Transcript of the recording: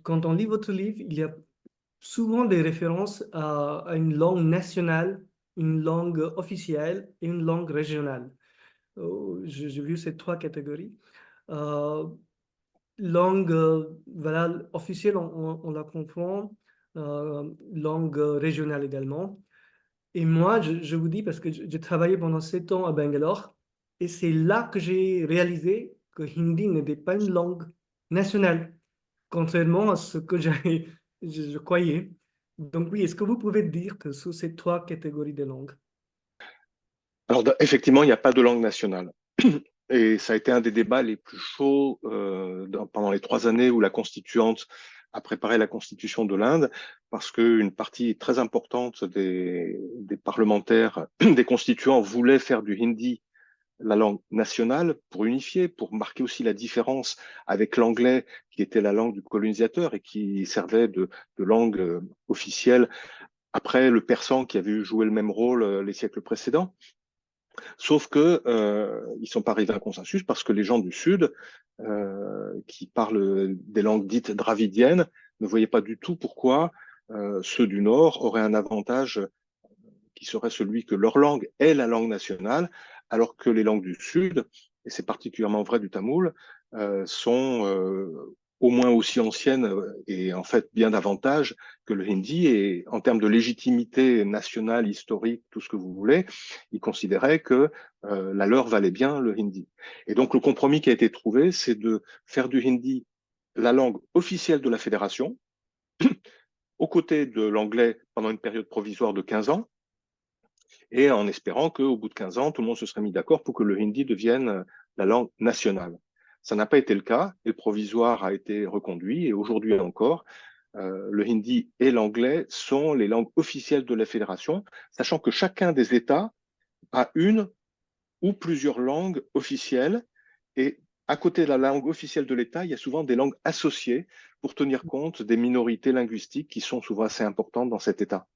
quand on lit votre livre, il y a souvent des références à une langue nationale, une langue officielle et une langue régionale. J'ai vu ces trois catégories. Euh, Langue voilà, officielle, on la comprend, langue régionale également. Et moi, je vous dis, parce que j'ai travaillé pendant 7 ans à Bangalore, et c'est là que j'ai réalisé que Hindi n'était pas une langue nationale, contrairement à ce que je croyais. Donc oui, est-ce que vous pouvez dire que sous ces trois catégories de langues? Alors, effectivement, il n'y a pas de langue nationale. Et ça a été un des débats les plus chauds pendant les 3 années où la constituante a préparé la constitution de l'Inde, parce qu'une partie très importante des parlementaires, des constituants voulaient faire du hindi la langue nationale pour unifier, pour marquer aussi la différence avec l'anglais qui était la langue du colonisateur et qui servait de langue officielle après le persan qui avait joué le même rôle les siècles précédents. Sauf que ils sont pas arrivés à un consensus parce que les gens du Sud, qui parlent des langues dites dravidiennes, ne voyaient pas du tout pourquoi ceux du Nord auraient un avantage qui serait celui que leur langue est la langue nationale, alors que les langues du Sud, et c'est particulièrement vrai du tamoul, sont au moins aussi anciennes et en fait bien davantage que le hindi. Et en termes de légitimité nationale, historique, tout ce que vous voulez, ils considéraient que la leur valait bien le hindi. Et donc le compromis qui a été trouvé, c'est de faire du hindi la langue officielle de la fédération, aux côtés de l'anglais pendant une période provisoire de 15 ans, et en espérant qu'au bout de 15 ans, tout le monde se serait mis d'accord pour que le hindi devienne la langue nationale. Ça n'a pas été le cas, et le provisoire a été reconduit, et aujourd'hui encore, le hindi et l'anglais sont les langues officielles de la fédération, sachant que chacun des États a une ou plusieurs langues officielles, et à côté de la langue officielle de l'État, il y a souvent des langues associées pour tenir compte des minorités linguistiques qui sont souvent assez importantes dans cet État.